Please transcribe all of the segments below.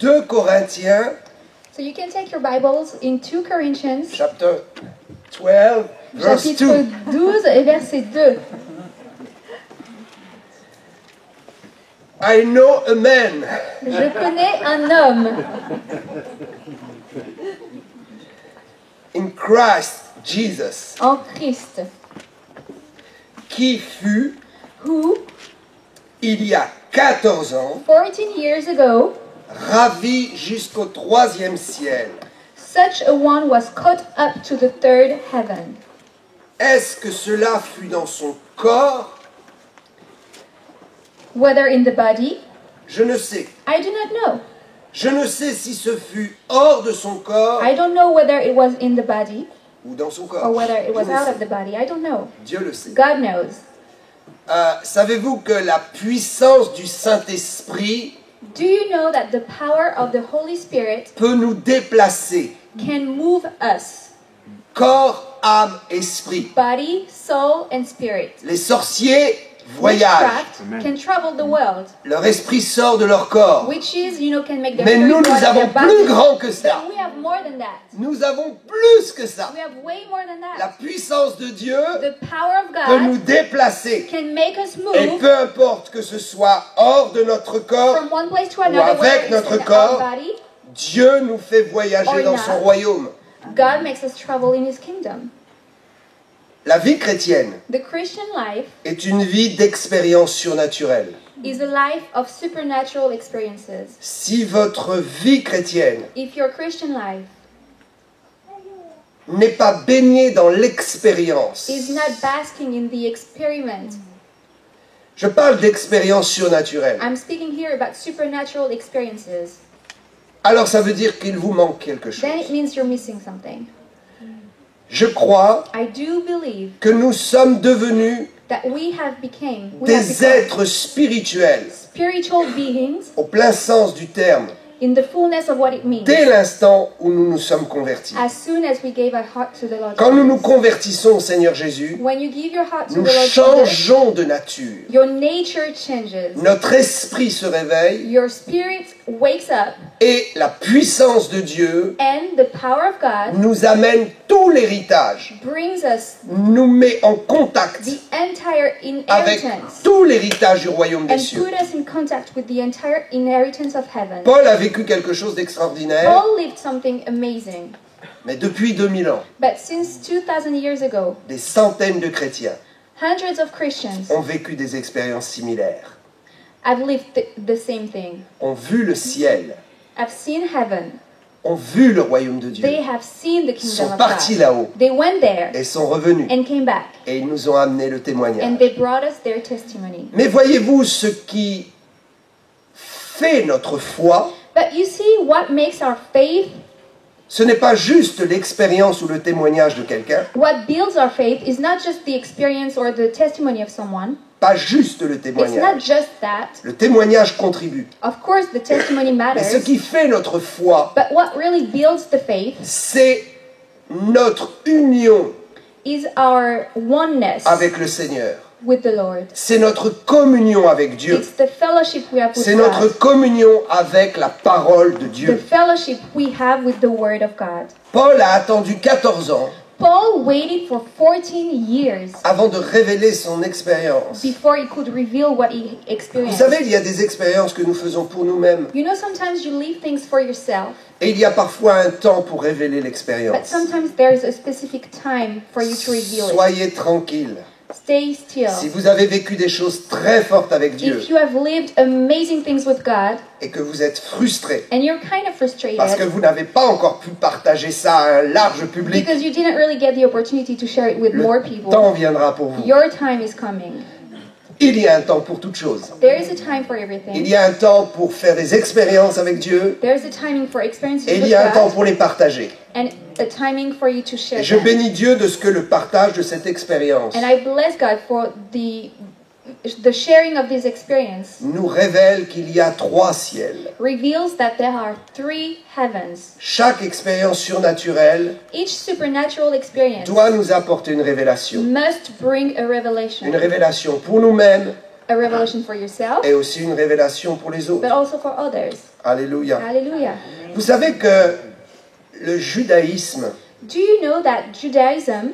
2 Corinthiens, So you can take your Bibles in 2 Corinthians, chapitre 12, verse chapitre 2. 12 et verset 2. I know a man Je connais un homme in Christ Jesus en Christ qui fut, who, il y a 14 ans, 14 years ago, ravi jusqu'au 3e ciel. such a one was caught up to the third heaven. Est-ce que cela fut dans son corps? Whether in the body, Je ne sais. I do not know. Je ne sais si ce fut hors de son corps I don't know whether it was in the body ou dans son corps. or whether it was Je ne out sais. of the body. I don't know. Dieu le sait. God knows. Savez-vous que la puissance du Saint-Esprit Do you know that the power of the Holy Spirit peut nous déplacer, can move us, corps, âme, esprit? body, soul, and spirit? Les sorciers voyagent. Witchcraft can travel the world. Leur esprit sort de leur corps. Witches, can make their Mais spirit nous, go out nous of their avons body. plus grand que ça. But we have more than that. Nous avons plus que ça. We have way more than La that. puissance de Dieu The power of peut nous God déplacer. can make us Et move peu importe que ce soit hors de notre corps, from one place to another, avec whether notre it's in corps, our body. Dieu nous fait voyager Or dans not. son royaume. God makes us travel in His kingdom. La vie chrétienne The Christian life est une vie d'expérience surnaturelle. is a life of supernatural experiences. Si votre vie chrétienne If your Christian life n'est pas baignée dans l'expérience, is not basking in the experiment, je parle d'expérience surnaturelle, I'm speaking here about supernatural experiences, alors ça veut dire qu'il vous manque quelque then it chose. means you're missing something. Je crois I do believe que nous sommes devenus that we have become des êtres spirituels, spiritual beings au plein sens du terme, in the fullness of what it means. dès l'instant où nous nous sommes convertis. As soon as we gave our heart to the Lord Quand nous nous Jesus. convertissons au Seigneur Jésus, When you give your heart to nous the Lord Jesus, changeons de nature. your nature changes. Notre esprit se réveille Your spirit wakes up, et la puissance de Dieu and the power of God nous amène tout l'héritage, brings us nous met en contact the entire avec inheritance tout l'héritage du royaume des and cieux. put us in contact with the entire inheritance of heaven. Paul a vécu quelque chose d'extraordinaire, Paul lived something amazing. mais depuis 2000 ans, But since 2000 years ago, des centaines de chrétiens hundreds of Christians ont vécu des expériences similaires, have lived the same thing. ont vu le ciel, Have seen heaven. ont vu le royaume de Dieu, They have seen the sont kingdom of partis God. là-haut They went there et sont revenus. and came back. Et ils nous ont amené le témoignage. And they brought us their testimony. Mais voyez-vous, ce qui fait notre foi, But you see, what makes our faith, ce n'est pas juste l'expérience ou le témoignage de quelqu'un, what builds our faith, is not just the experience or the testimony of someone. pas juste le It's not témoignage. just that. Le témoignage contribue. Of course, the testimony Mais ce matters. qui fait notre foi, But what really builds the faith c'est notre union is our oneness avec le Seigneur. with the Lord. C'est notre communion avec Dieu. It's the fellowship we have with C'est notre God. communion avec la parole de The Dieu. fellowship we have with the Word of God. Paul a attendu 14 ans Paul waited for 14 years avant de révéler son expérience. before he could reveal what he Vous experienced. savez, il y a des expériences que nous faisons pour nous-mêmes. You know, sometimes you leave things for yourself, Et il y a parfois un temps pour révéler but l'expérience. sometimes there's a specific time for you to reveal it. Soyez tranquille. Stay still. Si vous avez vécu des choses très fortes avec Dieu If you have lived amazing things with God et que vous êtes frustré and you're kind of frustrated parce que vous n'avez pas encore pu partager ça à un large public, because you didn't really get the opportunity to share it with more le people, temps viendra pour vous. your time is coming. Il y a un temps pour toutes choses. There is a time for Il everything. y a un temps pour faire des expériences avec Dieu There is a timing for experiences et il with y a un temps God pour les partager. and a timing for you to share Et je them. bénis Dieu de ce que le partage de cette expérience And I bless God for the sharing of this experience nous révèle qu'il y a 3 ciels. reveals that there are 3 heavens. Chaque expérience surnaturelle Each supernatural experience doit nous apporter une révélation. must bring a Une revelation. révélation pour nous-mêmes, a revelation for yourself, et aussi une révélation pour les autres. but also for others. Alléluia. Hallelujah. Vous savez que le judaïsme Do you know that Judaism,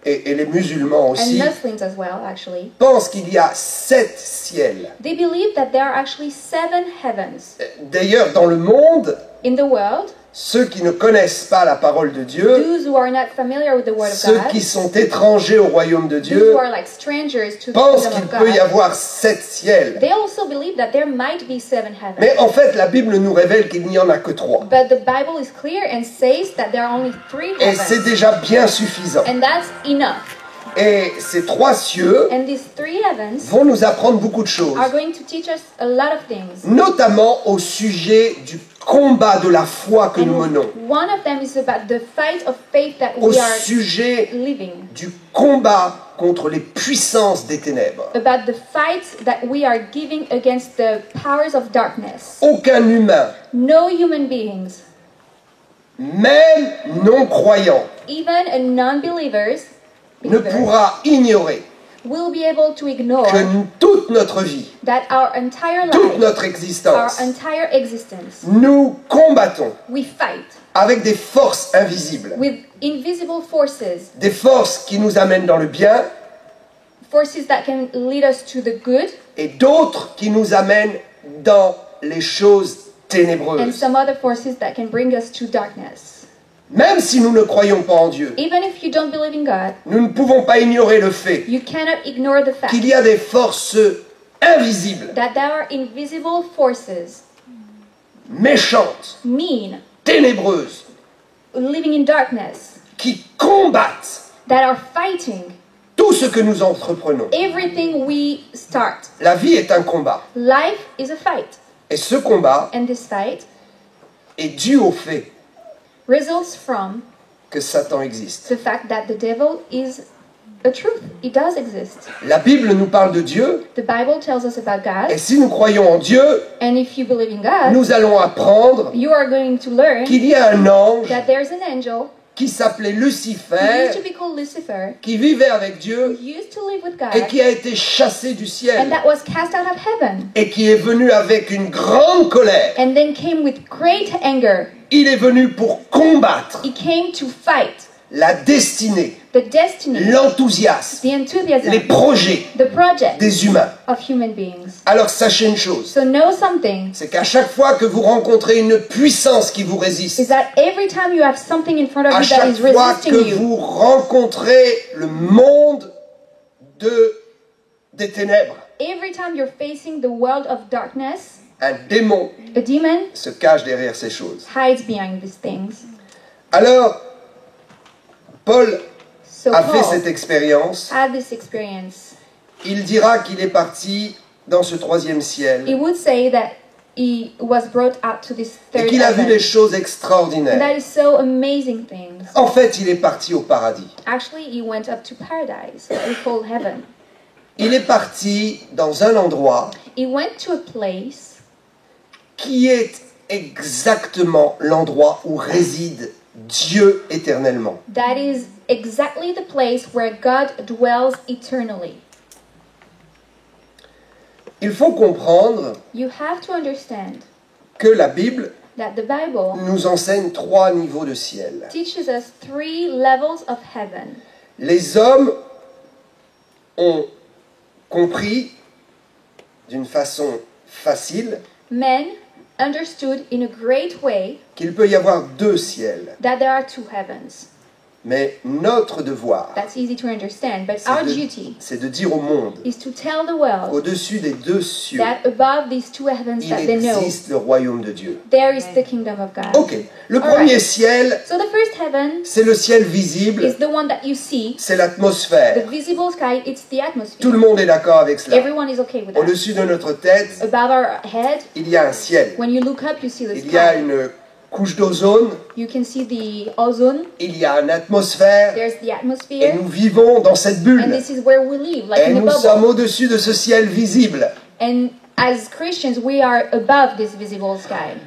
et les musulmans and aussi Muslims as well actually, pensent qu'il y a 7 ciels. they believe that there are actually 7 heavens D'ailleurs, dans le monde, in the world? ceux qui ne connaissent pas la parole de Dieu, Those who are not familiar with the Word of ceux God, qui sont étrangers au royaume de those Dieu, who are like strangers to the pensent kingdom qu'il of peut y God, avoir 7 ciels. they also believe that there might be 7 heavens. Mais en fait, la Bible nous révèle qu'il n'y en a que 3. But the Bible is clear and says that there are only 3 Et c'est heavens. déjà bien suffisant. And that's enough. Et ces 3 cieux And these 3 heavens vont nous apprendre beaucoup de choses, are going to teach us a lot of things. notamment au sujet du combat de la foi que nous menons, And one of them is about the fight of faith that au we are sujet living. du combat contre les puissances des ténèbres. About the fight that we are giving against the powers of darkness. Aucun humain, No human beings, même non-croyant, even a non-believers, ne pourra ignorer will be able to ignore que toute notre vie, that our entire toute life, notre our existence, entire existence, nous combattons we fight avec des forces invisibles, with invisible forces, des forces qui nous amènent dans le bien forces that can lead us to the good, et d'autres qui nous amènent dans les choses and ténébreuses. some other forces that can bring us to darkness. Même si nous ne croyons pas en Dieu, Even if you don't believe in God, nous ne pouvons pas ignorer le fait you cannot ignore the fact qu'il y a des forces invisibles, that there are invisible forces, méchantes, mean, ténébreuses, living in darkness, qui combattent that are fighting tout ce que nous entreprenons. everything we start. La vie est un combat. Life is a fight, Et ce combat and this fight est dû au fait results from que Satan existe. the fact that the devil is a truth. It does exist. La Bible nous parle de Dieu, The Bible tells us about et God, si nous croyons en Dieu, and if you believe in God, nous allons apprendre you are going to learn qu'il y a un ange that there's an angel qui s'appelait who Lucifer, used to be called Lucifer, qui vivait avec who Dieu used to live with et God, qui a été chassé du and ciel that was cast out of heaven, et qui est venu avec une grande colère. and then came with great anger. Il est venu pour combattre He came to fight la destinée, the destiny, l'enthousiasme, the enthusiasm, les projets the project des humains. of human beings. Alors sachez une chose, So know something, c'est qu'à chaque fois que vous rencontrez une puissance qui vous résiste, is that every time you have something in front of à you that chaque is fois resisting que you, vous rencontrez le monde des ténèbres, every time you're facing the world of darkness, un démon a demon se cache derrière ces choses. hides behind these things. Alors, Paul So a fait Paul cette expérience. had this experience. Il dira qu'il est parti dans ce troisième He ciel would say that he was brought out to this et third qu'il a vu heaven. des choses And extraordinaires. that is so amazing things. En fait, il est parti au paradis. Actually, he went up to paradise, what we call heaven. Il est parti dans un endroit He went to a place qui est exactement l'endroit où réside Dieu éternellement. that is exactly the place where God dwells eternally. Il faut comprendre You have to understand que la Bible that the Bible nous enseigne 3 niveaux de ciel. teaches us 3 levels of heaven. Les hommes ont compris d'une façon facile Men understood in a great way qu'il peut y avoir 2 ciels. that there are 2 heavens. Mais notre devoir, That's easy to understand, but our duty c'est de dire au monde, is to tell the world au-dessus des 2 cieux, that above these 2 heavens il that they know, existe le royaume de Dieu. there is the kingdom of God. Ok, le Alright. premier ciel, So the first heaven c'est le ciel visible, is the one that you see. c'est The l'atmosphère. visible sky, it's the Tout atmosphere. le monde est d'accord avec cela. Everyone is okay with that. Au-dessus de notre tête, Above our head, il y a un ciel. when you look up, you see the Il y a sky. une couche d'ozone, You can see the ozone. il y a une atmosphère, There's the et atmosphere. nous vivons dans cette And bulle. this is where we live, like Et in a nous sommes bubble. au-dessus de ce ciel visible. And as Christians, we are above this visible sky.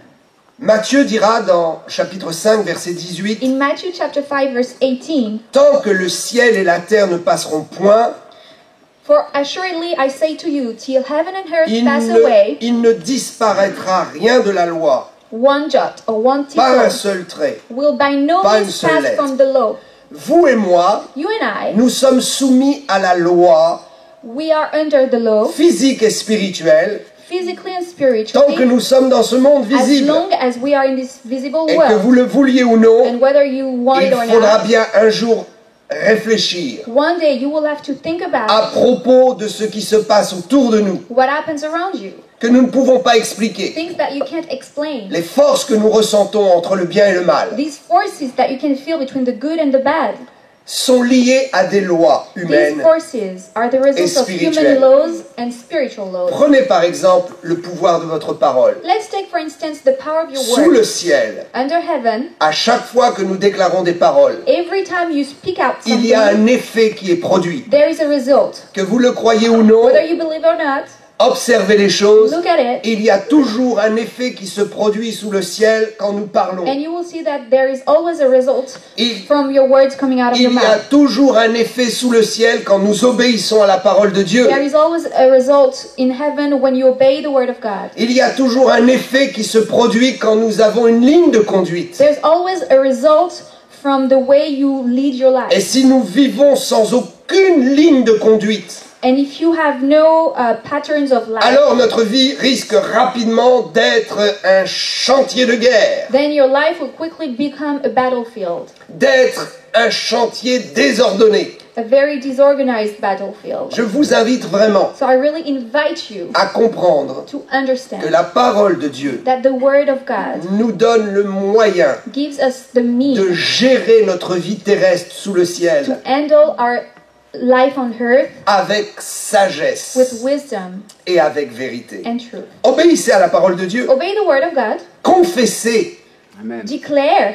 Matthieu dira dans chapitre 5, verset 18, In Matthew chapter 5, verse 18, « Tant que le ciel et la terre ne passeront point, For assuredly I say to you, till heaven and earth pass away, il ne disparaîtra rien de la loi, one jot or one pas un tittle seul trait. will by no Pas une means seule pass lettre. from the law. Vous et moi, You and I, nous sommes soumis à la loi we are under the law, physique et spirituelle physically and tant que spiritually, nous sommes dans ce monde as visible. long as we are in this visible Et que world. vous le vouliez ou non, And whether you want il it or faudra not, bien un jour réfléchir one day you will have to think à about propos de ce qui se passe autour de nous, what happens around you, que nous ne pouvons pas expliquer. things that you can't explain, Les forces que nous ressentons entre le bien et le mal these forces that you can feel between the good and the bad. sont liées à des lois These humaines. forces are the result of spirituelles. human laws and spiritual laws. Prenez par exemple le pouvoir de votre parole. Let's take for instance the power of your Sous le word. ciel, Under heaven, à chaque fois que nous déclarons des paroles, every time you speak out il y a something, un effet qui est produit. there is a result. Que vous le croyez ou non, Whether you believe or not, observez les choses. look at it, Il y a toujours un effet qui se produit sous le ciel quand nous parlons. and you will see that there is always a result Il, from your words coming out of your il y a mouth. toujours un effet sous le ciel quand nous obéissons à la parole de Dieu. There is always a result in heaven when you obey the word of God. Il y a toujours un effet qui se produit quand nous avons une ligne de conduite. There's always a result from the way you lead your Et life. si nous vivons sans aucune ligne de conduite, And if you have no patterns of life, alors notre vie risque rapidement d'être un chantier de guerre, then your life will quickly become a battlefield, d'être un chantier désordonné. a very disorganized battlefield. Je vous invite vraiment So I really invite you à comprendre to que understand la parole de Dieu that the word of God nous donne le moyen gives us the de means gérer notre vie terrestre sous le to ciel handle our life on earth avec sagesse with wisdom et avec vérité. and truth. Obéissez à la parole de Dieu, Obey the word of God, confessez, declare,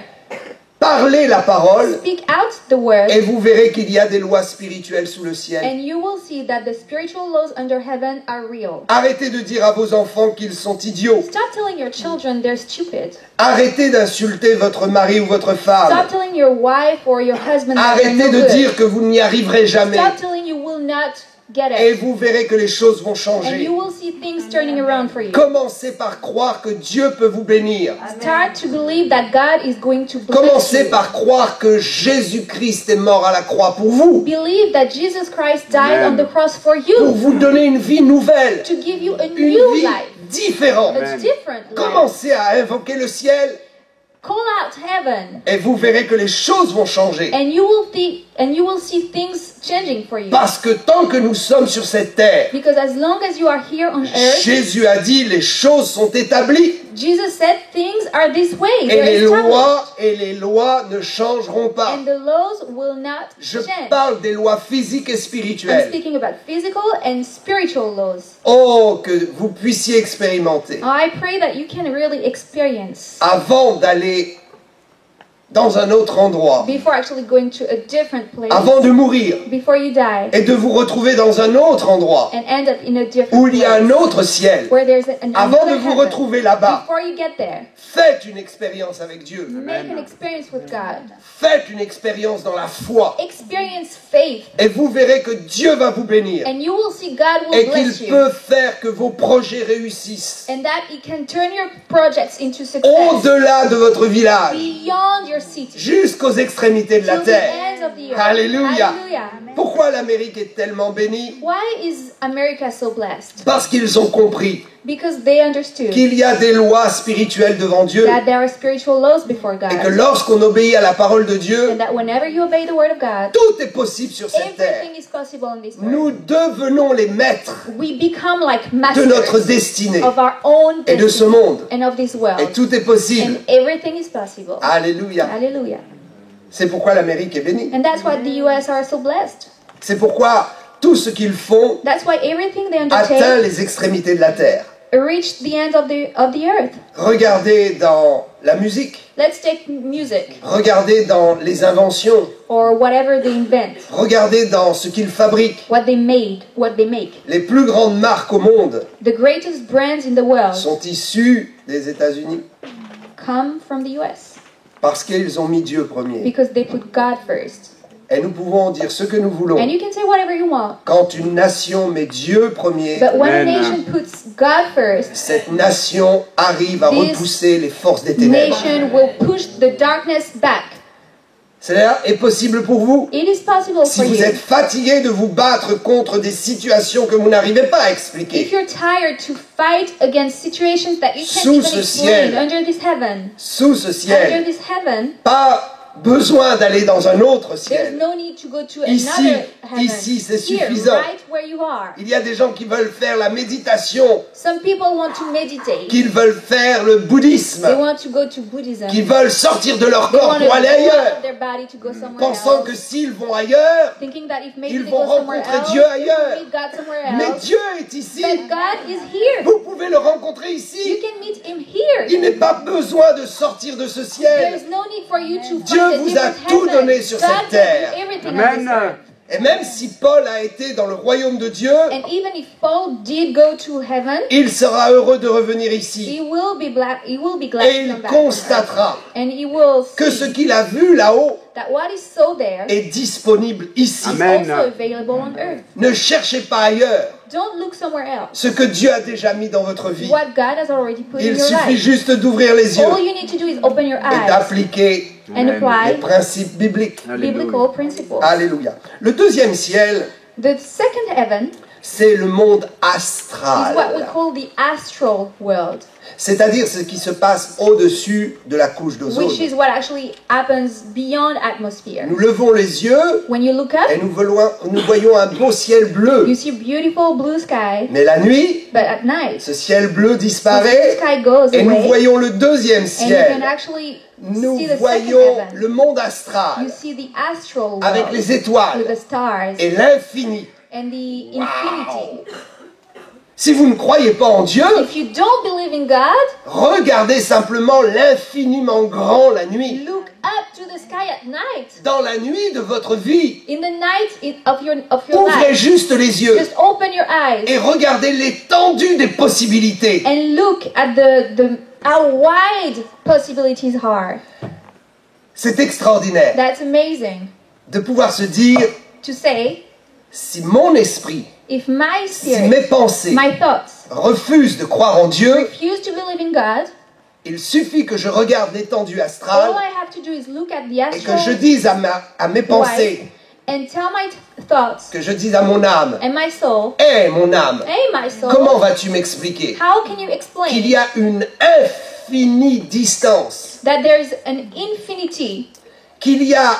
parlez la parole speak out the word, et vous verrez qu'il y a des lois spirituelles sous le ciel. and you will see that the spiritual laws under heaven are real. Arrêtez de dire à vos enfants qu'ils sont idiots. Stop telling your children they're stupid. Arrêtez d'insulter votre mari ou votre femme. Stop telling your wife or your husband that they're Arrêtez no de good. dire que vous n'y arriverez jamais. Stop telling you will not get Et it. vous verrez que les choses vont And changer. you will see things turning around for you. Commencez par croire que Dieu peut vous bénir. Start to believe that God is going to bless Commencez you. par croire que Jésus-Christ est mort à la croix pour vous, Believe that Jesus Christ died on the cross for pour you, vous donner une vie nouvelle, to give you a une new vie life, différente. a different life. Commencez à invoquer le ciel Call out heaven, et vous verrez que les choses vont changer. and you will see things changing for you. Parce que tant que nous sommes sur cette terre, Because as long as you are here on earth, Jésus a dit les choses sont établies Jesus said things are this way. et They're established. les lois ne changeront pas. And the laws will not Je change. parle des lois physiques et I'm spirituelles. speaking about physical and spiritual laws. Oh, que vous puissiez expérimenter I pray that you can really experience avant d'aller dans un autre endroit, before actually going to a different place, avant de mourir before you die, et de vous retrouver dans un autre endroit and end up in a different où il y a un place, autre ciel. where there's an Avant de another vous heaven. retrouver là-bas, Before you get there, faites une expérience avec Dieu. make an experience with God. Faites une expérience dans la foi Experience faith, et vous verrez que Dieu va vous bénir and you will see God will et bless qu'il you, peut faire que vos projets réussissent and that He can turn your projects into success au-delà de votre village, beyond your city, jusqu'aux extrémités de la to the terre. ends of the earth. Alléluia. Hallelujah. Pourquoi l'Amérique est tellement bénie? Why is America so blessed? Parce qu'ils ont compris Because they understood qu'il y a des lois spirituelles devant Dieu that there are spiritual laws before et que God, lorsqu'on obéit à la parole de Dieu, and that whenever you obey the word of God, tout est possible sur cette terre. everything is possible on this earth. Nous devenons les maîtres We become like de masters notre destinée of our own et de ce destiny monde. and of this Et world, tout est possible. and everything is possible. Alléluia. Hallelujah. C'est pourquoi l'Amérique est bénie. And that's why the US are so blessed. C'est pourquoi tout ce qu'ils font That's why everything they atteint undertake les extrémités de la terre. reach the end of the earth. Regardez dans la musique, Let's take music regardez dans les inventions, or whatever they invent, regardez dans ce qu'ils fabriquent. what they make. Les plus grandes marques au monde The greatest brands in the world sont issues des États-Unis come from the US parce qu'ils ont mis Dieu premier. because they put God first. Et nous pouvons en dire ce que nous voulons. And you can say whatever you want. Quand une nation met Dieu premier, But when a Amen. nation puts God first, cette nation arrive à This repousser les forces des ténèbres. nation will push the darkness back. Cela est possible pour vous. It is possible Si for vous you. êtes fatigué de vous battre contre des situations que vous n'arrivez pas à If expliquer, you're tired to fight against situations that you can't Sous even ce explain ciel. under this heaven, sous ce under ciel, this heaven, pas besoin d'aller dans un autre there's ciel. no need to go to Ici, another heaven. ici, c'est Here, suffisant. right where you are. Il y a des gens qui veulent faire la méditation, Some people want to meditate. qui veulent faire le They bouddhisme, want to go to Buddhism. qui veulent sortir de leur They corps want to pour go aller out ailleurs, of their body to go somewhere pensant que else, s'ils vont ailleurs, thinking that if maybe ils they vont go somewhere rencontrer else, Dieu they will ailleurs. meet God somewhere Mais else. Dieu est ici. But God is here. Vous pouvez le rencontrer You ici. can meet Him here. Il n'est pas besoin de sortir de ce ciel. There's no need for you to Dieu find a vous a different tout heaven. donné sur God cette gave terre. you everything on this Amen. earth. Et même si Paul a été dans le royaume de Dieu, And even if Paul did go to heaven, il sera heureux de revenir ici. he will be glad Et to il come back. constatera And he will que ce see qu'il a vu là-haut that what is so there is est disponible ici. Amen. also available on earth. Ne cherchez pas ailleurs Don't look somewhere else. ce que Dieu a déjà mis dans votre vie. What God has already put in Il your suffit life. juste d'ouvrir les yeux All you need to do is open your et eyes d'appliquer and Amen. les apply principes bibliques. biblical principles. Alléluia. Le deuxième ciel, The second heaven c'est le monde is what we astral. call the astral world, C'est-à-dire ce qui se passe au-dessus de la couche d'ozone. which is what actually happens beyond atmosphere. Nous levons les yeux When you look et up, nous voyons un beau ciel bleu. you see beautiful blue sky, Mais la nuit, but at night, ce ciel bleu the blue disparaît sky goes et nous away, voyons le deuxième and you can ciel. actually Nous see the second voyons heaven. le monde You astral see the astral avec world les with étoiles the stars et l'infini. and the infinity. Si vous ne croyez pas en Dieu, If you don't believe in God, regardez simplement l'infiniment grand la nuit. look up to the sky at night. Dans la nuit de votre vie, In the night of your ouvrez life, juste les yeux just open your eyes et regardez l'étendue des possibilités. and look at the how wide possibilities are. C'est extraordinaire That's amazing. de pouvoir se dire, To say, si mon esprit, if my si spirit, mes pensées my thoughts refusent de croire en Dieu, refuse to believe in God, il suffit que je regarde l'étendue all astrale I have to do is look at the et que je astral dise à mes pensées, and tell my thoughts que je dise à mon âme, and my soul, hé mon âme, hey my soul, comment vas-tu m'expliquer how can you qu'il explain y a une infinie distance, that there's an infinity, qu'il y a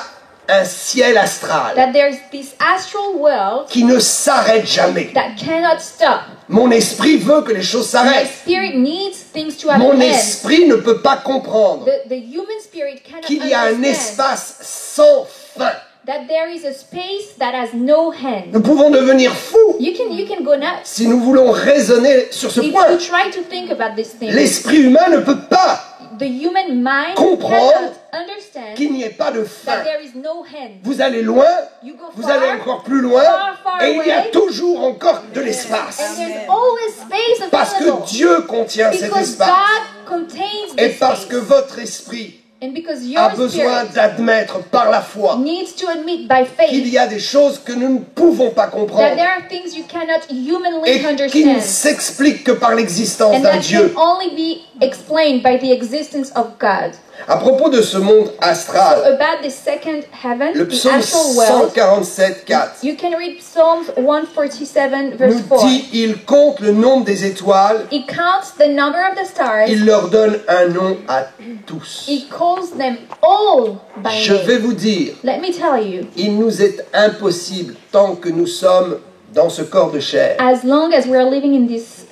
un ciel astral that there's this astral world qui ne s'arrête jamais. that cannot stop? Mon esprit veut que les choses My s'arrêtent. spirit needs things to have Mon an end. esprit ne peut pas comprendre The human spirit cannot qu'il y a un understand espace sans fin. that there is a space that has no hand. Nous pouvons devenir fous You can go nuts si nous voulons raisonner sur ce if point. you try to think about this thing. L'esprit humain ne peut pas The human mind comprendre cannot understand qu'il n'y ait pas de fin. that there is no hand. Vous allez loin, You go vous far, allez encore plus loin, far et il y a away. toujours encore de l'espace. And there's always space Parce available. que Dieu contient cet Because espace. God contains Et the parce space. que votre esprit And because a your besoin spirit d'admettre par la foi needs to admit by qu'il faith y a des choses que nous ne pouvons pas that comprendre there are things you cannot humanly et qui ne understand. s'expliquent que par l'existence And d'un that Dieu. can only be explained by the existence of God. À propos de ce monde astral, About the second heaven, le the psaume astral world, 147, 4 you can read Psalms 147 verse nous 4. dit, il compte le nombre des étoiles, He counts the number of the stars. il leur donne un nom à tous. He calls them all by Je vais name. vous dire, Let me tell you, il nous est impossible, tant que nous sommes dans ce corps de chair, as long as we are living in this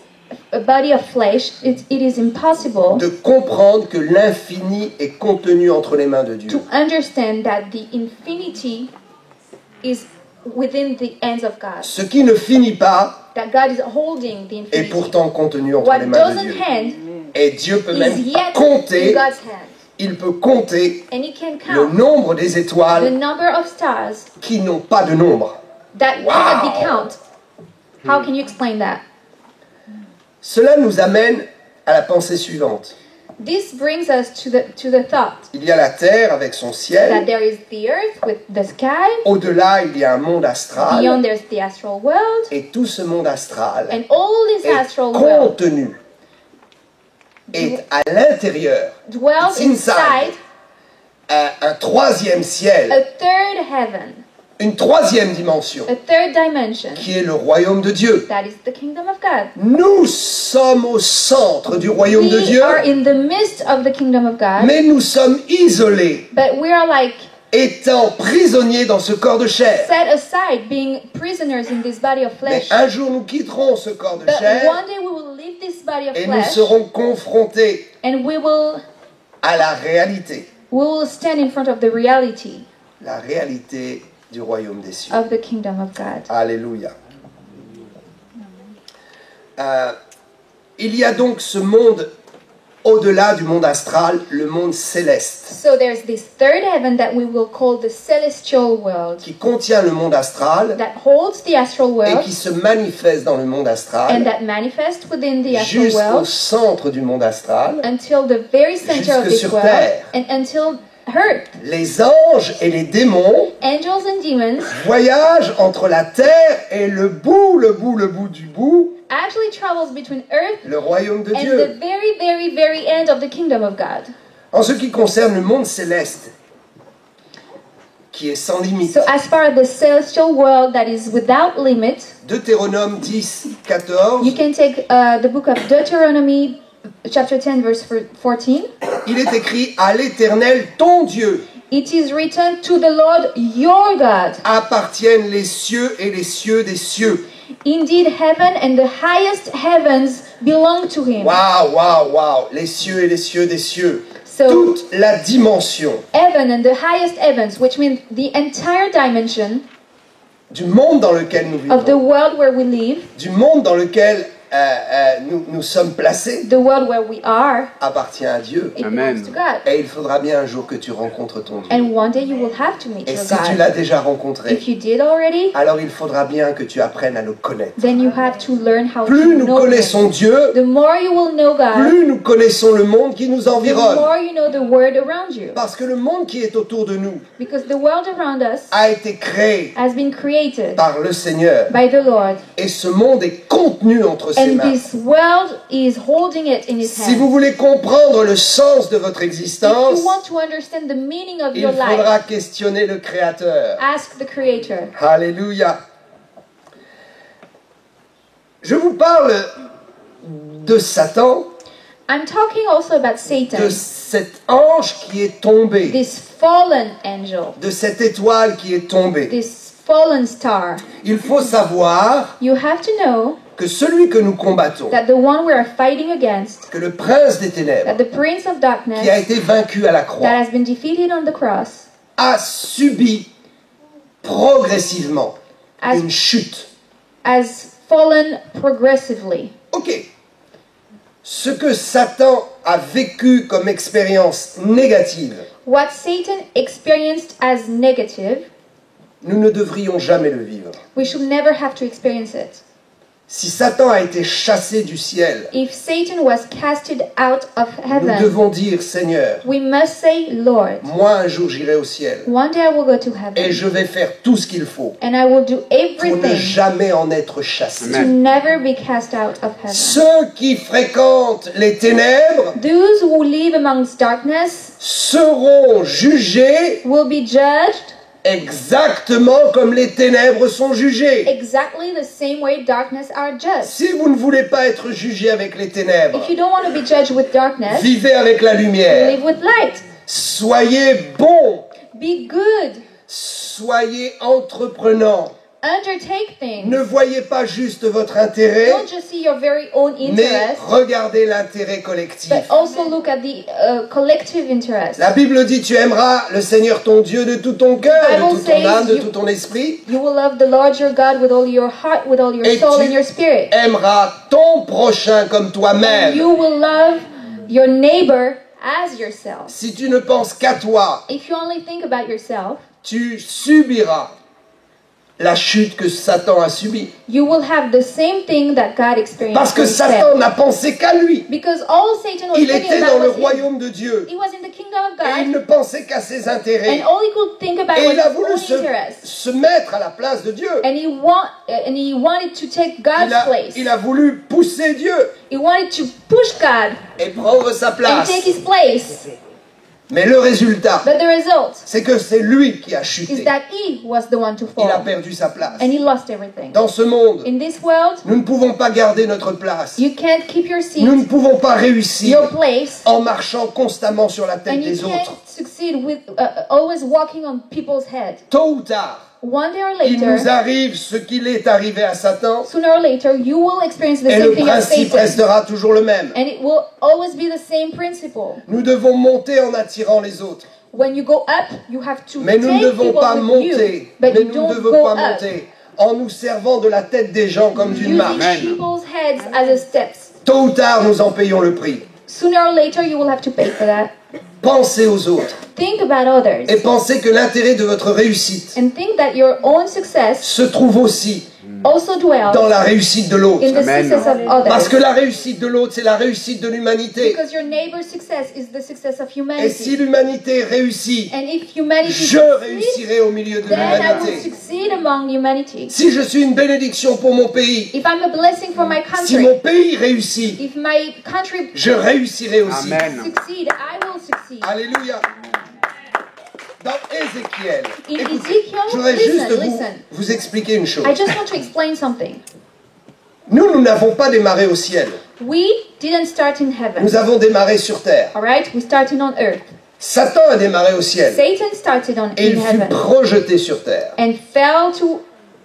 body of flesh, it is impossible de comprendre que l'infini est contenu entre les mains de Dieu. to understand that the infinity is within the hands of God. Ce qui ne finit pas That God is holding the est infinity. pourtant contenu entre les What mains de doesn't Dieu. hand Et Dieu peut is même yet in compter, God's hand. il peut compter And He can le count nombre des the étoiles number of stars qui n'ont pas de nombre. that cannot be Wow. counted. How can you explain that? Cela nous amène à la pensée suivante. This brings us to the thought Il y a la terre avec son that ciel. there is the earth with the sky. Au-delà, il y a un monde astral. Beyond there's the astral world. Et tout ce monde astral And all this est astral world contenu, est à l'intérieur, dwells it's inside, inside un troisième ciel, a third heaven, une troisième dimension, a third dimension. qui est le royaume de Dieu. That is the kingdom of God. Nous sommes au centre du royaume de We Dieu, are in the midst of the kingdom of God, mais nous sommes isolés, but we are like étant prisonniers dans ce corps de chair. set aside, being prisoners in this body of Mais flesh. un jour, nous quitterons ce corps de But chair one day we will leave this body of et nous flesh, serons confrontés and we will à la réalité, stand in front of the reality la réalité du royaume des cieux. of the kingdom of God. Alléluia. Il y a donc ce monde au-delà du monde astral, le monde céleste, So there's this third heaven that we will call the celestial world, qui contient le monde astral that holds the astral et world qui se manifeste dans le monde and astral that manifests within the astral jusqu'au world centre du monde astral. until the very center of Jusque this sur world terre. and until earth. Les anges et les démons Angels and demons voyagent entre la terre et le bout du bout, actually travels between earth le royaume de and the Dieu. very, very, very end of the kingdom of God. En ce qui concerne le monde céleste, qui est sans limite, So as far as the celestial world that is without limit, Deutéronome 10, you 14, can take the book of Deuteronomy chapter 10 verse 14. il est écrit à l'Éternel, ton Dieu, It is written, to the Lord your God. appartiennent les cieux et les cieux des cieux. Indeed, heaven and the highest heavens belong to him. Waouh, waouh, waouh, les cieux et les cieux des cieux. So, Toute la dimension heaven and the highest heavens, which means the entire dimension du monde dans lequel nous of the vivons, world where we live, du monde dans lequel nous sommes placés, the world where we are, appartient à Dieu. it Amen. belongs to God. Et il faudra bien un jour que tu rencontres ton Dieu. And one day you will have to meet Et your si tu God. l'as déjà rencontré, If you did already, alors il faudra bien que tu apprennes à le connaître. then you have to learn how Plus to nous know connaissons him. Dieu, The more you will know God, plus nous connaissons le monde qui nous the environne. more you know the world around you. Parce que le monde qui est autour de nous Because the world around us a été créé has been created par le Seigneur. by the Lord. Et ce monde est contenu entre ses And mains. this world is holding it in his Si vous hands. voulez comprendre le sens de votre If existence, you want to understand the meaning of il your faudra life, questionner le Créateur. ask the Creator. Alléluia. Je vous parle de Satan, I'm talking also about de Satan, cet ange qui est tombé, this fallen angel, de cette étoile qui est tombée. this fallen star. Il faut savoir You have to know que celui que nous combattons, that the one we are fighting against, que le prince des ténèbres, that the prince of darkness qui a été vaincu à la that croix, has been defeated on the cross, a subi progressivement As- une chute. has fallen progressively. Ok. Ce que Satan a vécu comme expérience négative, What Satan experienced as negative, nous ne devrions jamais le vivre. we should never have to experience it. Si Satan a été chassé du ciel, If Satan was casted out of nous heaven, devons dire, Seigneur, we must say, Lord, moi un jour j'irai au ciel one day I will go to et heaven je vais faire tout ce qu'il faut and I will do pour ne everything jamais en être chassé. to never be cast out of heaven. Ceux qui fréquentent les ténèbres Those who live amongst darkness seront jugés will be judged exactement comme les ténèbres sont jugées. exactly the same way darkness are judged. Si vous ne voulez pas être jugé avec les ténèbres, If you don't want to be judged with darkness, vivez avec la lumière. live with light. Soyez bons, Be good. soyez entreprenants. Undertake things. Ne voyez pas juste votre intérêt, Don't just see your very own mais interest, regardez l'intérêt collectif. but also look at the collective interest. La Bible dit, tu aimeras le Seigneur ton Dieu de tout ton cœur, de toute ton âme, de tout ton esprit. You will love the Lord your God with all your heart, with all your Et soul tu and your spirit. aimeras ton prochain comme toi-même. You will love your neighbor as yourself. Si tu ne penses qu'à toi, If you only think about yourself, tu subiras la chute que Satan a subie. you will have the same thing that God experienced. Parce que Satan n'a pensé qu'à lui. Because all Satan was Il thinking était dans about le was him. royaume de Dieu. He was in the kingdom of Et il God, ne pensait qu'à ses intérêts. and all he could think about Et was il a his voulu own interests. se mettre à la place de Dieu. And he wanted to take God's place. Il a voulu pousser Dieu He wanted to push God et prendre sa and place. take his place. Mais le résultat, But the result c'est que c'est lui qui a is chuté. that he was the one to Il a fall. perdu sa place. And he lost everything. Dans ce monde, In this world, nous ne pouvons pas garder notre place. you can't keep your seat, Nous ne pouvons pas réussir your place, en marchant constamment sur la tête and you des autres. can't succeed with always walking on people's head. Tôt ou tard, One day or il nous later, arrive ce qu'il est arrivé à Satan sooner or later, you will experience the et same le thing as principe Satan. restera toujours le même. And it will always be the same principle. Nous devons monter en attirant les autres. When you go up, you have to Mais nous ne take devons people pas with monter. you, but Mais you nous ne don't devons go pas up monter en nous servant de la tête des gens comme d'une using marche. people's heads as a steps. Tôt ou tard, nous en payons le prix. Sooner or later, you will have to pay for that. Pensez aux autres Think about others et pensez que l'intérêt de votre réussite and think that your own success se trouve aussi also dwells dans la réussite de l'autre. in the success of Parce que others. la réussite de l'autre, c'est la réussite de l'humanité. Because your neighbor's success is the success of Et si humanity. l'humanité réussit, And if humanity je succeeds, réussirai au milieu de then I will l'humanité. succeed among humanity. Si je suis une bénédiction pour mon pays, If I'm a blessing for my si country, mon pays réussit, if my country je réussirai aussi. Amen. succeed, I will succeed. Alléluia. Dans Ézéchiel, In écoutez, Ezekiel, je voudrais listen, juste listen. vous expliquer une chose. I just want to explain something. Nous n'avons pas démarré au ciel. We didn't start in heaven. Nous avons démarré sur terre. All right, we started on earth. Satan a démarré au ciel Satan started et il in fut heaven projeté sur terre. and fell to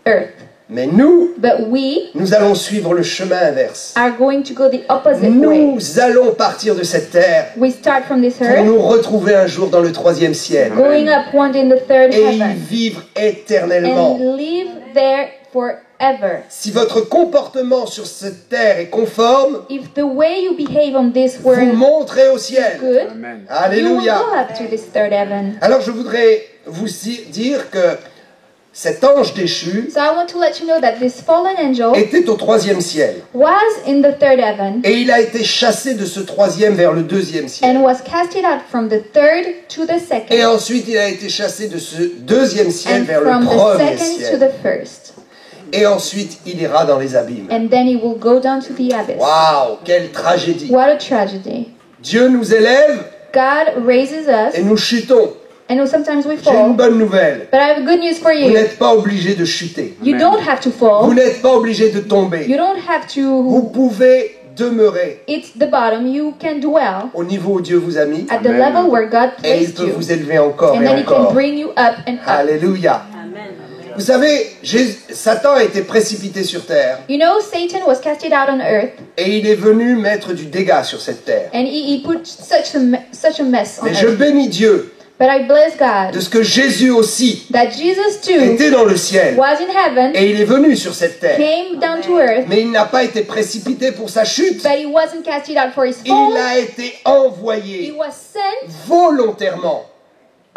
earth. Mais nous, But we nous allons suivre le chemin inverse. are going to go the opposite way. Nous allons partir de cette terre We start from this pour earth, nous retrouver un jour dans le troisième ciel going up one day in the third et y heaven, vivre éternellement. and live there forever. Si votre comportement sur cette terre est conforme, If the way you behave on this vous world monterez au ciel. is good, Amen. you will Alléluia. go up to this third heaven. Alors je voudrais vous dire que cet ange déchu So I want to let you know that this fallen angel était au troisième ciel. was in the third heaven Et il a été chassé de ce troisième vers le deuxième ciel. and was casted out from the third to the Et second, ensuite il a été chassé de ce deuxième ciel and vers le from the premier second to ciel. the first. Et ensuite il ira dans les abîmes. And then he will go down to the abyss. Waouh, quelle tragédie. What a tragedy. Dieu nous élève God raises us, et nous chutons. and sometimes we J'ai une fall. bonne nouvelle. But I have good news for Vous you. n'êtes pas obligé de chuter. You don't have to Vous fall. n'êtes pas obligé de tomber. You don't have Vous to pouvez demeurer hit the bottom. You can dwell au niveau où Dieu vous a mis at the Amen. level where God et il placed peut you. vous élever encore And et then he can encore. bring you up and up. Alléluia. Vous savez, Satan a été précipité sur terre You know, Satan was casted out on earth, et il est venu mettre du dégât sur cette terre. and he put such a mess on Mais je earth. bénis Dieu But I bless de God ce que Jésus aussi that Jesus too était dans le ciel was in heaven, et il est venu sur cette terre. came down to earth, Mais il n'a pas été précipité pour sa chute. but he wasn't casted out for his Il fall. a été He envoyé was sent volontairement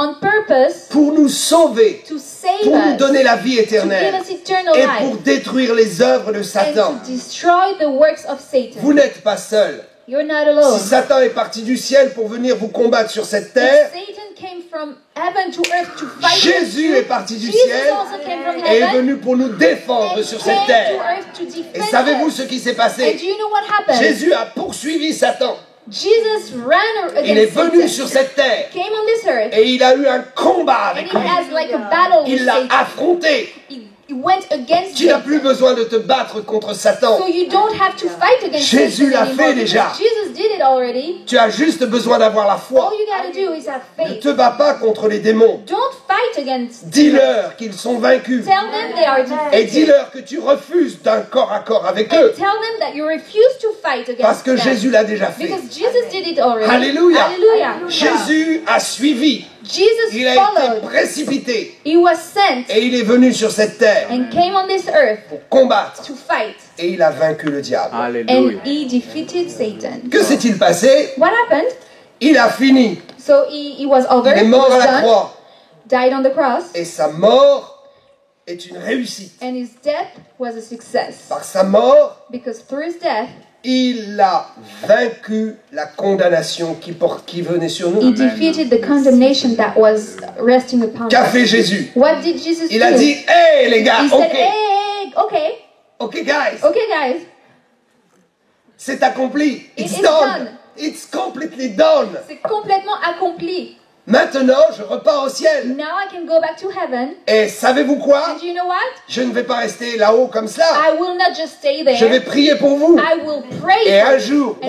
on purpose pour nous sauver, to save pour nous us, donner la vie to give éternelle us eternal et life, pour détruire les œuvres de and Satan. to destroy the works of Satan. Vous n'êtes pas seul. You're not alone. Si Satan est parti du ciel pour venir vous combattre sur cette If terre, Satan came from heaven to earth to fight Jésus against est you, parti du Jesus ciel also came from et est heaven venu pour nous défendre and sur came cette terre. to earth to Et defend savez-vous us. ce qui s'est And passé? do you know what happened? Jésus a poursuivi Satan. Jesus ran Il est against venu Satan, sur cette terre came on this earth, et il a eu un combat and avec he lui. has like a battle with Il l'a Satan. affronté. He went against Tu n'as him. plus besoin de te battre contre Satan. So you don't have to fight against Jésus Satan l'a anymore fait déjà. because Jesus did it already. Tu as juste besoin d'avoir la foi. All you gotta do is have Ne faith. te bats pas contre les démons. Don't fight against demons. Dis-leur qu'ils sont vaincus. Tell them they are Et defeated. dis-leur que tu refuses d'un corps à corps avec eux. Tell them that you refuse to fight against Parce que them. Jésus l'a déjà fait. Because Jesus did it already. Alléluia. Hallelujah. Jésus a suivi. Jesus Il a été followed. précipité. He was sent Et il est venu sur cette terre and came on this earth pour combattre. to fight. Et il a vaincu le diable. Alléluia. And he defeated Satan. Que s'est-il passé? What happened? Il a fini. So he was over, Il est he mort was à la done, croix. died on the cross, Et sa mort est une réussite. And his death was a success. Par sa mort, Because through his death, il a vaincu la condamnation qui venait sur he nous. defeated the condemnation that was resting upon Qu'a us. fait Jésus? What did Jesus Il do? a dit, hey les gars, He said, ok, hey, okay, ok guys, okay guys, c'est accompli. It's It is done. done. It's completely done. c'est complètement accompli. Maintenant, je repars au ciel. Now I can go back to heaven. Et savez-vous quoi? And you know what? Je ne vais pas rester là-haut comme cela. I will not just stay there. Je vais prier pour vous. I will pray Et for un you. jour, And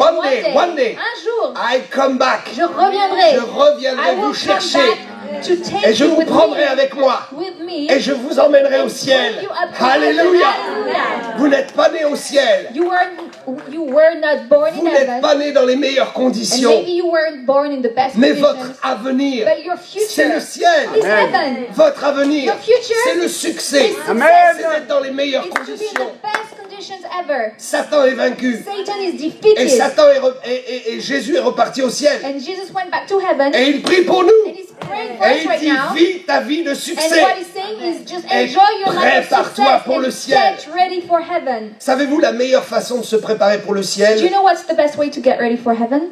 one day, un jour, I come back. je reviendrai. Je reviendrai I will vous chercher. come back to take Et je you vous with prendrai me. avec moi. With me. Et je vous emmènerai au and ciel. bring you up to Alléluia. heaven. Hallelujah. Vous n'êtes pas né au ciel. You were not born Vous in n'êtes heaven. pas né dans les meilleures And conditions. maybe you weren't born in the best Mais conditions. votre avenir, But your c'est future le ciel. is heaven. Votre avenir, Your future c'est le succès. is C'est success. d'être dans les meilleures It's to be in conditions. the best conditions ever. Satan est vaincu. Satan is Et defeated. Satan et Jésus est reparti au ciel. And Jesus went back to heaven. Et il prie pour nous. And he's praying for Et us il right dit, now. vis ta vie de And succès. what he's saying is just Et enjoy your life of prépare-toi success pour le and ciel. get ready for heaven. Savez-vous la meilleure façon de se préparer pour le Do you ciel? know what's the best way to get ready for heaven?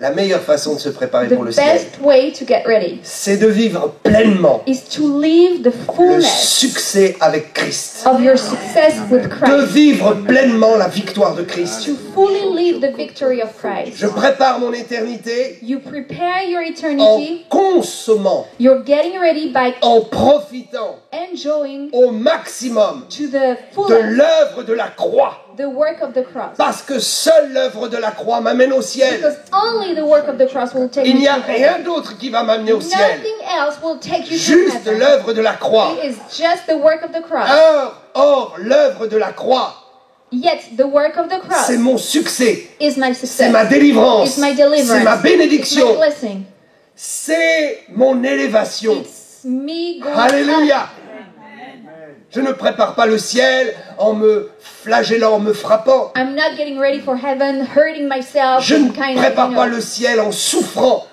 La meilleure façon de se préparer The pour le ciel, best way to get ready c'est de vivre pleinement is to live the le fullness succès avec Christ. of your success with De Christ. vivre pleinement la victoire de Christ. To fully live the victory of Christ. Je prépare mon éternité You prepare your en eternity. consommant, You're getting ready by en profitant enjoying au maximum to the de fullest l'œuvre de la croix. the work of the cross. Parce que seule l'œuvre de la croix m'amène au ciel. Because only the work of the cross will take Il you n'y to a rien heaven. d'autre qui va m'amener au ciel. Nothing else will take you to Juste heaven. l'œuvre de la croix. It is just the work of the cross. Or l'œuvre de la croix, Yet the work of the cross c'est mon succès. is my C'est success. ma délivrance. It's my deliverance. C'est ma It's my bénédiction. blessing. C'est mon élévation. It's me going Alléluia. up. Je ne prépare pas le ciel en me flagellant, en me frappant. I'm not getting ready for heaven, hurting myself, Je ne kind of, prépare pas le ciel en souffrant.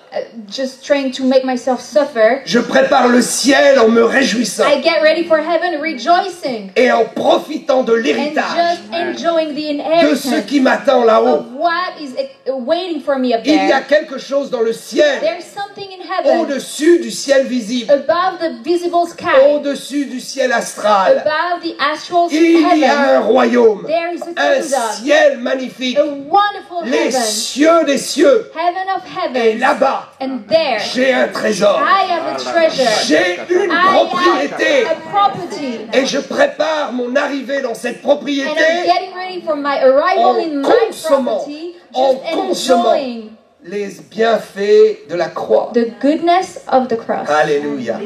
just trying to make myself suffer. Je prépare le ciel en me réjouissant I get ready for heaven rejoicing et en profitant de and l'héritage just enjoying the de ce inheritance qui m'attend là-haut. of what is waiting for me up Il y a there. quelque chose dans le ciel, There's something in heaven au-dessus du ciel visible, above the visible sky, au-dessus du ciel astral. above the astral Il y a heaven. un royaume, There is a un kingdom, ciel magnifique, a wonderful les heaven, cieux des cieux. heaven of Et heavens, là-bas, and there j'ai un trésor. I have a treasure. J'ai une I propriété. have a property. Et je prépare mon arrivée dans cette And I'm propriété getting ready for my arrival in my consommant, property, en just consommant enjoying les bienfaits de la croix. the goodness of the cross. Alléluia.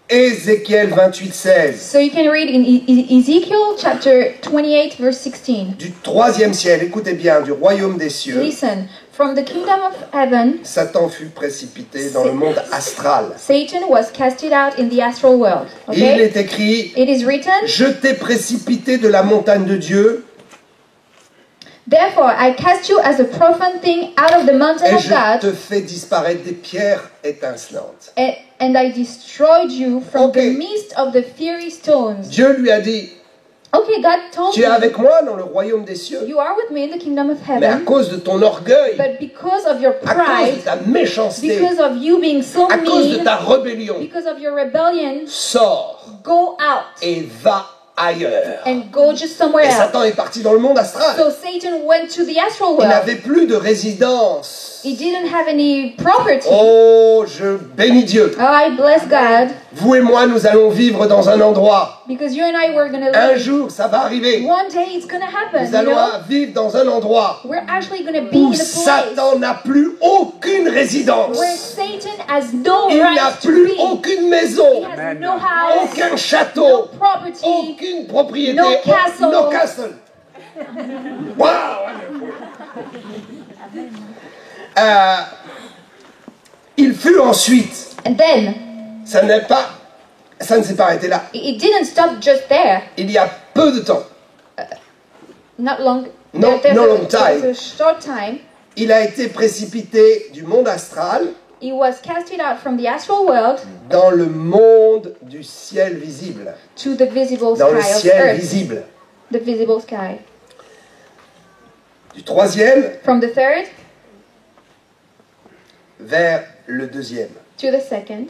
Ézéchiel 28:16. So you can read in Ezekiel chapter 28 verse 16. Du troisième ciel, écoutez bien, du royaume des cieux, Listen, from the kingdom of heaven, Satan fut précipité dans le monde astral. Satan was casted out in the astral world. Il Okay? est écrit, It is written, je t'ai précipité de la montagne de Dieu therefore I cast you as a profane thing out of the mountain et of je God, te fais disparaître des pierres étincelantes. and I destroyed you from Okay. the midst of the fiery stones. Dieu lui a dit, Okay, God told tu es me, avec moi dans le royaume des cieux, you are with me in the kingdom of mais à heaven, cause de ton orgueil, but because of your à cause de pride, ta méchanceté, because of you being so à cause de mean, ta rébellion, because of your rebellion, sors go out et va ailleurs. and go just somewhere Et else. Satan est parti dans le monde astral. So Satan went to the astral Il world. n'avait plus de résidence. He didn't have any property. Oh, je bénis Dieu. Oh, I bless God, Vous et moi, nous allons vivre dans un endroit. because you and I were gonna Un live. jour, ça va arriver. One day it's gonna happen. Nous You allons know, vivre dans un endroit we're actually gonna be où in a place Satan n'a plus aucune résidence. where Satan has no Il n'a right to plus be. aucune He maison, has no house, aucun no château, property. aucune propriété. No castle. No castle. Wow. Il fut ensuite, And then ça ne s'est pas arrêté là. it didn't stop just there. Il y a peu de temps, Not long. No there's long there's time. a short time. il a été précipité du monde astral He was casted out from the astral world dans le monde du ciel visible, to the visible dans le sky of ciel earth. visible. The visible sky. Du troisième From the third vers le deuxième. to the second.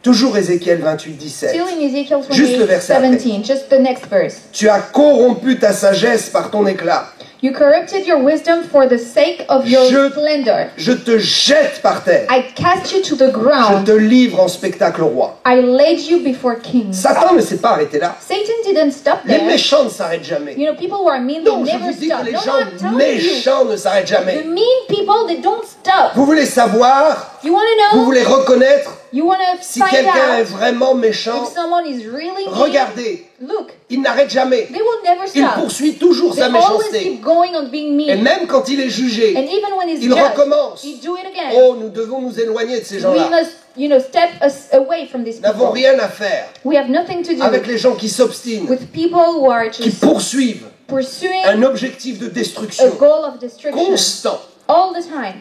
Toujours Ézéchiel 28, 17. Still in Ezekiel Juste le 28, verset après. 17, just the next verse. Tu as corrompu ta sagesse par ton éclat. You corrupted your wisdom for the sake of your Je- splendor. Je te jette par terre. I cast you to the Je ground. te livre en spectacle au roi. I laid you before kings. Satan ne s'est pas arrêté là. Satan didn't stop Les there. méchants ne s'arrêtent jamais. You know, people who are mean, Non, they je never vous dis stop. que les No, no, gens I'm telling you. méchants ne s'arrêtent The jamais. mean people, they don't stop. Vous voulez savoir, You want to vous know? voulez reconnaître You want to si find quelqu'un est out vraiment méchant? if someone is really mean? Regardez, Look, il n'arrête jamais. they will never Il stop. poursuit toujours They sa always méchanceté. keep going on being Et mean. même quand il est jugé, And even when he's il judged, recommence. he do it again. Oh, nous devons nous éloigner de ces We gens-là. must, you know, step away from these Nous n'avons people. rien à faire We have nothing to do avec les gens qui s'obstinent, with people who are qui just poursuivent pursuing un objectif de a destruction goal of destruction constant. all the time.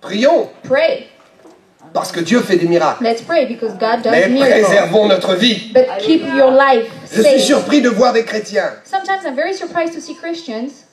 Prions, Pray. parce que Dieu fait des miracles. Let's pray because God does Mais miracles. préservons notre vie. But keep your life Je suis safe. surpris de voir des chrétiens. Sometimes I'm very surprised to see Christians.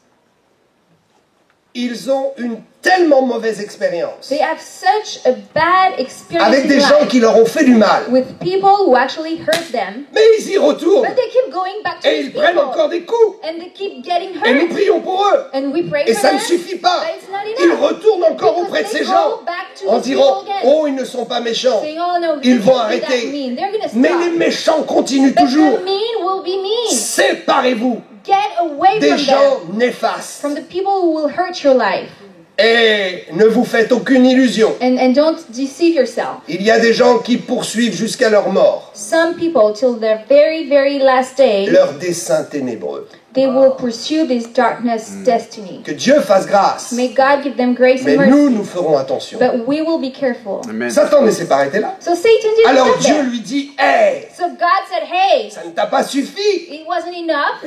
Ils ont une tellement mauvaise expérience They have such a bad experience avec in des gens life qui leur ont fait du mal. with people who actually hurt them, Mais ils y retournent but they keep going back to et these ils prennent people encore des coups. and they keep getting Et nous hurt. prions pour eux. And we pray Et for ça them, ne suffit pas. but it's not Ils enough. retournent encore Because auprès de they ces go gens back to en these dirant people again. oh, ils ne sont pas méchants. Saying, oh no, Ils they vont can't be that arrêter. mean. They're gonna Mais stop. les méchants continuent But toujours. the mean will be mean. Séparez-vous Get away des from gens them, néfastes from the people who will hurt your life. et ne vous faites aucune illusion. And don't deceive yourself. Il y a des gens qui poursuivent jusqu'à leur mort Some people, till their very, very last day, leur dessein ténébreux. they will pursue this darkness destiny. Que Dieu fasse grâce. May God give them grace Mais and nous, mercy. nous ferons attention. But we will be careful. Amen. Satan ne s'est pas arrêté là. So Satan didn't Alors stop Dieu there. lui dit, hé, So God said, hey, ça ne t'a pas suffi. it wasn't enough.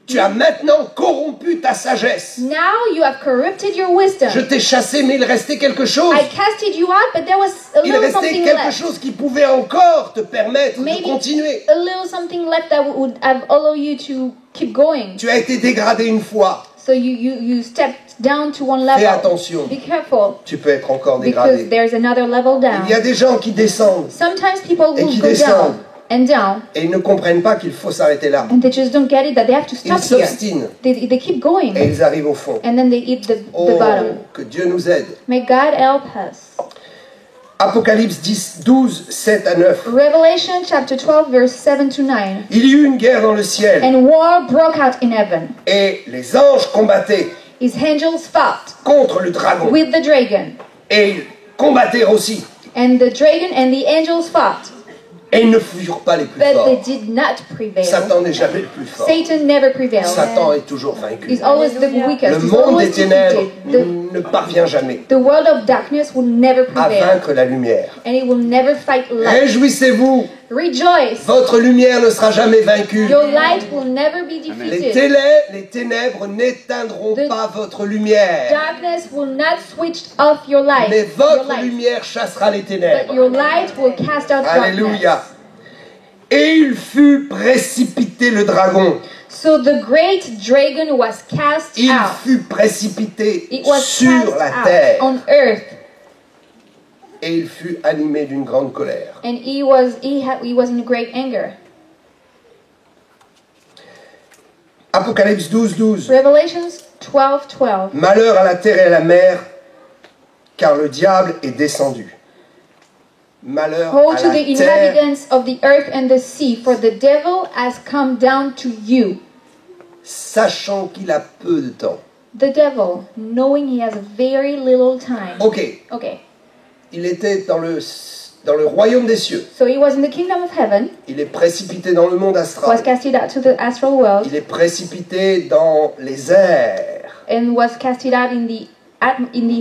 Tu as maintenant corrompu ta sagesse. Now you have corrupted your wisdom. Je t'ai chassé, mais il restait quelque chose. I casted you out, but there was a Il little restait something quelque left. chose qui pouvait encore te permettre de Maybe continuer. a little something left that would have allowed you to keep going. Tu as été dégradé une fois. So you stepped down to one Fais level. attention. Be careful, Tu peux être encore because dégradé. there's another level down. Il y a des gens qui descendent Sometimes people Et will qui go descendent. down and down, et ils ne comprennent pas qu'il faut s'arrêter là. and they just don't get it that they have to Ils stop here. s'obstinent They keep going, et ils arrivent au fond. and then they eat the Oh, bottom. que Dieu nous aide. May God help us. Apocalypse 10, 12, 7 à 9. Revelation chapter 12, verse 7 to 9. Il y eut une guerre dans le ciel And war broke out in heaven. et les anges combattaient His angels fought contre le dragon with the dragon. et ils combattirent aussi And the dragon and the angels fought, et ils ne furent pas les plus but they forts. did not prevail. Satan n'est jamais le plus fort. Satan never prevails. Satan est toujours vaincu. He's always the weakest. Le He's monde always des ténèbres defeated. ne parvient jamais The world of darkness will never à prevail. vaincre la lumière. And it will never fight light. Réjouissez-vous, Rejoice. votre lumière ne sera jamais vaincue. Your light will never be defeated. Les ténèbres n'éteindront The- pas votre lumière, Darkness will not switch off your light. mais Your votre light. lumière chassera les But ténèbres. your light will cast out Alléluia. darkness. Et il fut précipité le dragon. So the great dragon was cast Il out. fut précipité It was sur cast la out terre. on earth, Et il fut animé d'une grande colère. and he was in great anger. Apocalypse 12, 12. Revelations 12:12. Malheur à la terre et à la mer, car le diable est descendu. Malheur Woe à to la the terre inhabitants of the earth and the sea, for the devil has come down to you. sachant qu'il a peu de temps. The devil, knowing he has very little time. Ok, Okay, il était dans le royaume des cieux. so he was in the kingdom of heaven, Il est précipité dans le monde was astral. casted out to the astral world, Il est précipité dans les airs, and was casted out in the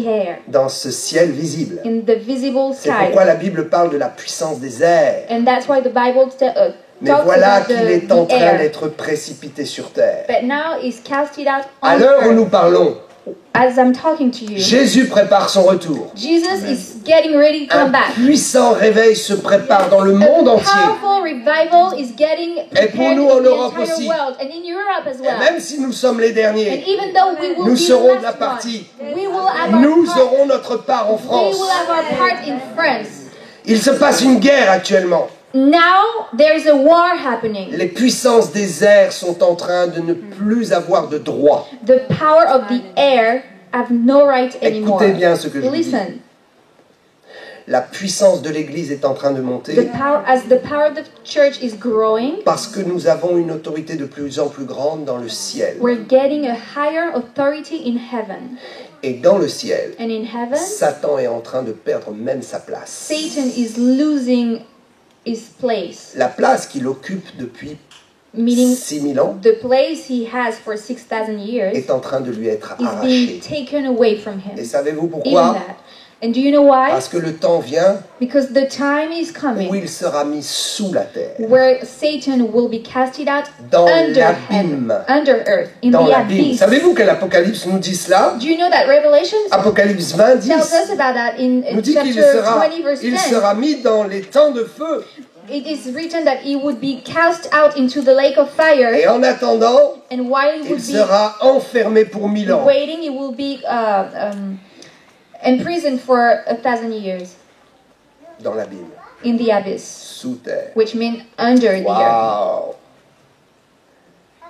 air, dans ce ciel visible. in the visible C'est sky. pourquoi la Bible parle de la puissance des airs. And that's why the Bible Mais talks voilà about qu'il est en the train air. d'être précipité sur terre. But now he's casted out À on l'heure où nous earth. parlons, as I'm talking to you, Jésus prépare son retour. Jesus is getting ready to Un come back. puissant réveil se prépare dans le monde A entier. powerful revival is getting prepared nous, en in the Europe entire aussi. world and in Europe as Et well. même si nous sommes les And derniers, even though we will nous be the serons de la last partie. one, we will have our Nous part. aurons notre part en We France. will have our part in France. Il se passe une guerre actuellement. Now there's a war happening. Les puissances des airs sont en train de ne plus avoir de droit. The power of the air have no right anymore. Écoutez bien ce que je vous dis. Listen, La puissance de l'Église est en train de the monter power of the church is growing. parce que nous avons une autorité de plus en plus grande dans le ciel. We're getting a higher authority in heaven. Et dans le ciel, And in heaven, Satan est en train de perdre même sa place. Satan is losing his place. La place qu'il occupe depuis Meaning 6000 ans the place he has for 6,000 years est en train de lui être is being arrachée. taken away from him. Et savez-vous Even pourquoi? that. And do you know why? Parce que le temps vient Because the time is où coming il sera mis sous la terre, where Satan will be casted out dans under l'abîme. heaven, under earth, in Dans the l'abîme. abyss. Savez-vous que l'Apocalypse nous dit cela? Do you know that Revelation Apocalypse 20 dit, tells us about that in nous dit qu'il chapter 20 verse il 10? sera mis dans les temps de feu. It is written that he would be cast out into the lake of fire, Et en attendant, and while he il would be sera enfermé pour 1000 ans. waiting, he will be imprisoned for 1,000 years Dans l'abîme, in the abyss, sous terre. which means under the earth. Waouh!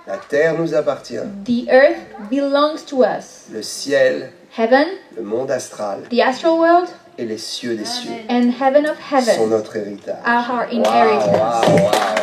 La terre nous appartient. The earth belongs to us. Le ciel, Heaven, le monde astral the astral world, et les cieux des cieux and heaven of sont heaven notre héritage. are our Waouh, inheritance. waouh, waouh.